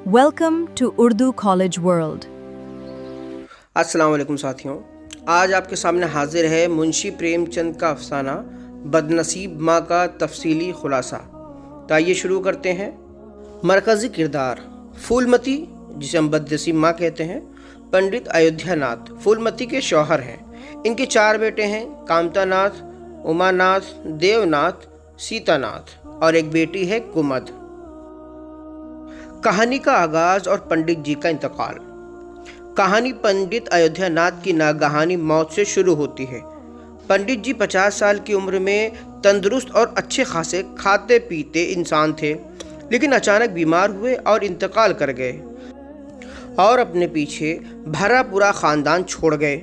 Welcome to Urdu College World. अस्सलाम वालेकुम साथियों, आज आपके सामने हाजिर है मुंशी प्रेमचंद का अफसाना बदनसीब माँ का तफसीली खुलासा। तो आइए शुरू करते हैं। मरकज़ी किरदार फूलमती, जिसे हम बदनसीब माँ कहते हैं, पंडित अयोध्यानाथ फूलमती के शौहर हैं। इनके 4 बेटे हैं, कामतानाथ, उमानाथ, देवनाथ, सीतानाथ और एक बेटी है कुमद। कहानी का आगाज और पंडित जी का इंतकाल। कहानी पंडित अयोध्यानाथ की नागहानी मौत से शुरू होती है। पंडित जी 50 साल की उम्र में तंदुरुस्त और अच्छे खासे खाते पीते इंसान थे, लेकिन अचानक बीमार हुए और इंतकाल कर गए और अपने पीछे भरा पूरा खानदान छोड़ गए।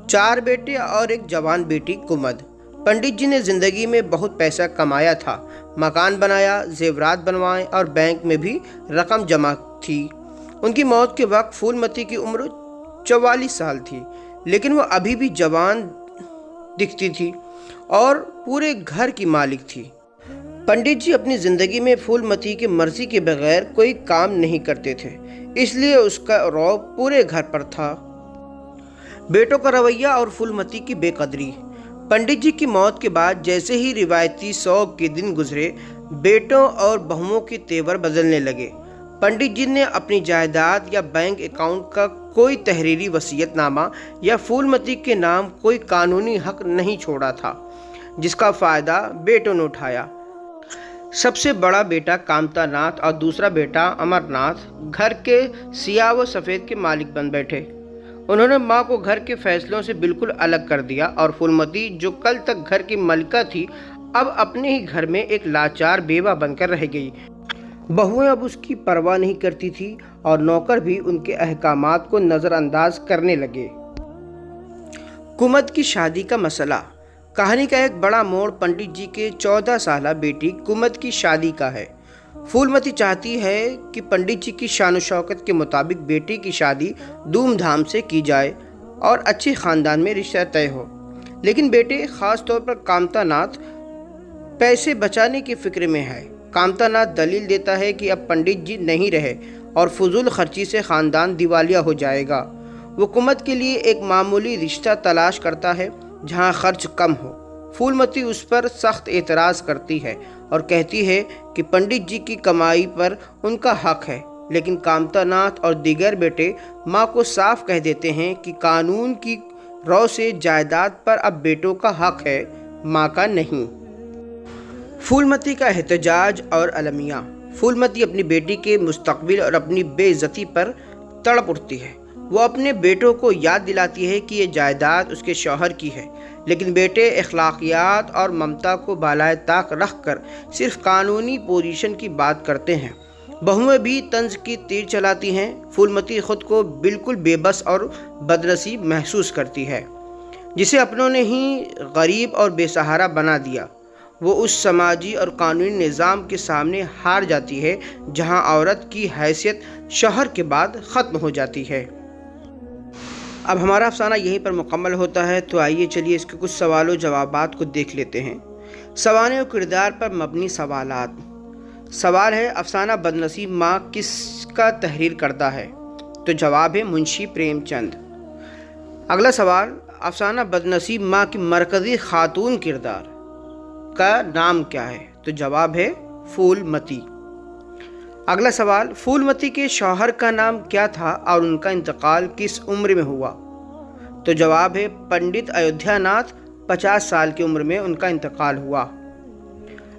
4 बेटे और एक जवान बेटी कुमद। पंडित जी ने ज़िंदगी में बहुत पैसा कमाया था, मकान बनाया, जेवरात बनवाए और बैंक में भी रकम जमा थी। उनकी मौत के वक्त फूलमती की उम्र 44 साल थी, लेकिन वो अभी भी जवान दिखती थी और पूरे घर की मालिक थी। पंडित जी अपनी ज़िंदगी में फूलमती की मर्ज़ी के बगैर कोई काम नहीं करते थे, इसलिए उसका रौब पूरे घर पर था। बेटों का रवैया और फूलमती की बेकदरी। पंडित जी की मौत के बाद जैसे ही रिवायती 100 के दिन गुजरे, बेटों और बहुओं के तेवर बदलने लगे। पंडित जी ने अपनी जायदाद या बैंक अकाउंट का कोई तहरीरी वसीयतनामा या फूलमती के नाम कोई कानूनी हक नहीं छोड़ा था, जिसका फ़ायदा बेटों ने उठाया। सबसे बड़ा बेटा कामतानाथ और दूसरा बेटा अमरनाथ घर के सियाह व सफ़ेद के मालिक बन बैठे। उन्होंने माँ को घर के फैसलों से बिल्कुल अलग कर दिया और फूलमती, जो कल तक घर की मलिका थी, अब अपने ही घर में एक लाचार बेवा बनकर रह गई। बहुएं अब उसकी परवाह नहीं करती थी और नौकर भी उनके अहकामात को नज़रअंदाज करने लगे। कुमद की शादी का मसला। कहानी का एक बड़ा मोड़ पंडित जी के 14 साला बेटी कुमद की शादी का है। फूलमती चाहती है कि पंडित जी की शान व शौकत के मुताबिक बेटी की शादी धूमधाम से की जाए और अच्छे ख़ानदान में रिश्ता तय हो, लेकिन बेटे, ख़ास तौर पर कामतानाथ, पैसे बचाने की फ़िक्र में है। कामतानाथ दलील देता है कि अब पंडित जी नहीं रहे और फजूल खर्ची से ख़ानदान दिवालिया हो जाएगा। वो कुमद के लिए एक मामूली रिश्ता तलाश करता है जहाँ खर्च कम हो। फूलमती उस पर सख्त एतराज़ करती है और कहती है कि पंडित जी की कमाई पर उनका हक है, लेकिन कामतानाथ और दीगर बेटे माँ को साफ कह देते हैं कि कानून की रौ से जायदाद पर अब बेटों का हक है, माँ का नहीं। फूलमती का एहतजाज और अलमिया। फूलमती अपनी बेटी के मुस्तकबिल और अपनी बेइज्जती पर तड़प उठती है। वो अपने बेटों को याद दिलाती है कि ये जायदाद उसके शौहर की है, लेकिन बेटे अखलाकियात और ममता को बालाए ताक रख कर सिर्फ कानूनी पोजीशन की बात करते हैं। बहुएं भी तंज की तीर चलाती हैं। फूलमती खुद को बिल्कुल बेबस और बदनसीब महसूस करती है, जिसे अपनों ने ही गरीब और बेसहारा बना दिया। वो उस समाजी और कानूनी निज़ाम के सामने हार जाती है जहां औरत की हैसियत शौहर के बाद ख़त्म हो जाती है। अब हमारा अफसाना यहीं पर मुकम्मल होता है। तो आइए चलिए इसके कुछ सवालों जवाबात को देख लेते हैं। सवाने और किरदार पर मबनी सवालात। सवाल है, अफसाना बदनसीब माँ किसका तहरीर करता है? तो जवाब है मुंशी प्रेमचंद। अगला सवाल, अफसाना बदनसीब माँ की मरकज़ी खातून किरदार का नाम क्या है? तो जवाब है फूलमती। अगला सवाल, फूलमती के शौहर का नाम क्या था और उनका इंतकाल किस उम्र में हुआ? तो जवाब है पंडित अयोध्यानाथ, 50 साल की उम्र में उनका इंतकाल हुआ।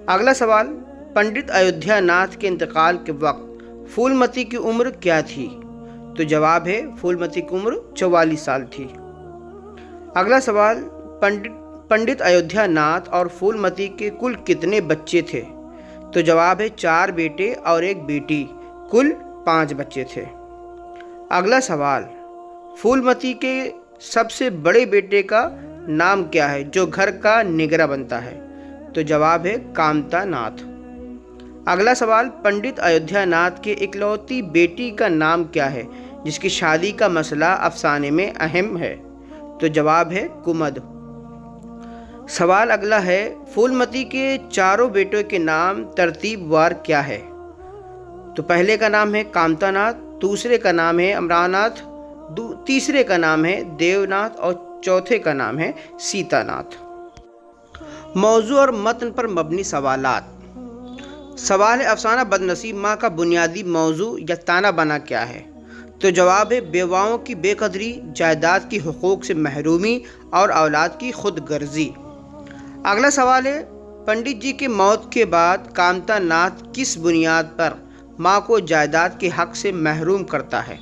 अगला सवाल, पंडित अयोध्यानाथ के इंतकाल के वक्त फूलमती की उम्र क्या थी? तो जवाब है फूलमती की उम्र 44 साल थी। अगला सवाल, पंडित अयोध्यानाथ और फूलमती के कुल कितने बच्चे थे? तो जवाब है 4 बेटे और एक बेटी, कुल 5 बच्चे थे। अगला सवाल, फूलमती के सबसे बड़े बेटे का नाम क्या है जो घर का निगरा बनता है? तो जवाब है कामतानाथ। अगला सवाल, पंडित अयोध्यानाथ के इकलौती बेटी का नाम क्या है जिसकी शादी का मसला अफसाने में अहम है? तो जवाब है कुमद। सवाल अगला है, फूलमती के 4 बेटों के नाम तरतीबवार क्या है? तो पहले का नाम है कामतानाथ, दूसरे का नाम है अमरानाथ, तीसरे का नाम है देवनाथ और चौथे का नाम है सीतानाथ। मौजू और मतन पर मबनी सवालात। सवाल है, अफसाना बदनसीब माँ का बुनियादी मौजू या ताना बाना क्या है? तो जवाब है बेवाओं की बेकदरी, जायदाद की हुकूक से महरूमी और औलाद की खुद गर्जी। अगला सवाल है, पंडित जी की मौत के बाद कामतानाथ किस बुनियाद पर माँ को जायदाद के हक से महरूम करता है?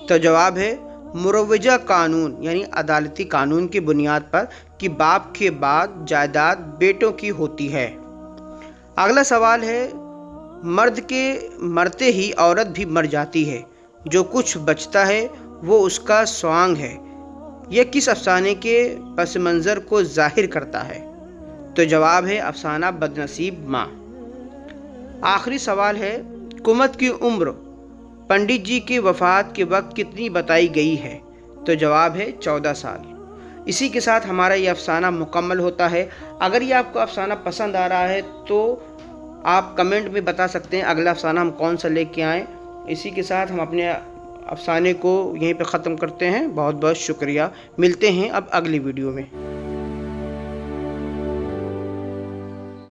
तो जवाब है मुरवजा कानून यानी अदालती कानून की बुनियाद पर कि बाप के बाद जायदाद बेटों की होती है। अगला सवाल है, मर्द के मरते ही औरत भी मर जाती है, जो कुछ बचता है वो उसका स्वांग है। यह किस अफसाने के पस मंज़र को जाहिर करता है? तो जवाब है अफसाना बदनसीब माँ। आखिरी सवाल है, कुमत की उम्र पंडित जी की वफ़ात के वक्त कितनी बताई गई है? तो जवाब है 14 साल। इसी के साथ हमारा ये अफसाना मुकम्मल होता है। अगर ये आपको अफसाना पसंद आ रहा है तो आप कमेंट में बता सकते हैं अगला अफसाना हम कौन सा लेके आएँ। इसी के साथ हम अपने अफसाने को यहीं पे ख़त्म करते हैं। बहुत बहुत शुक्रिया। मिलते हैं अब अगली वीडियो में।